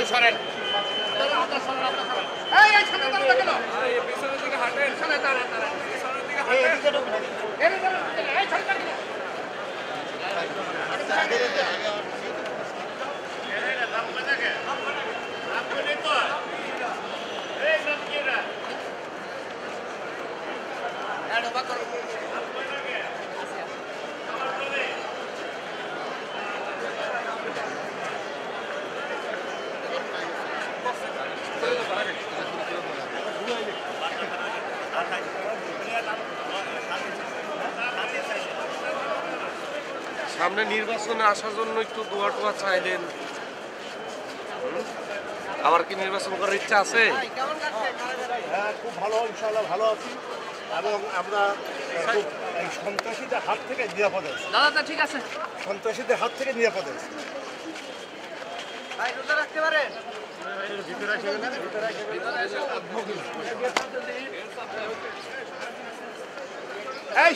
সরেন সামনে নির্বাচনে আসার জন্য একটু দোয়া টোয়া চাইলেন। আবার কি নির্বাচন করার ইচ্ছা আছে? হ্যাঁ, খুব ভালো, ইনশাআল্লাহ ভালো আছি এবং আমরা খুব এই সন্ত্রাসীদের হাত থেকে নিরাপদে আছি। দাদা ঠিক আছে, সন্ত্রাসীদের হাত থেকে নিরাপদে আছি। রাখতে পারেন। এই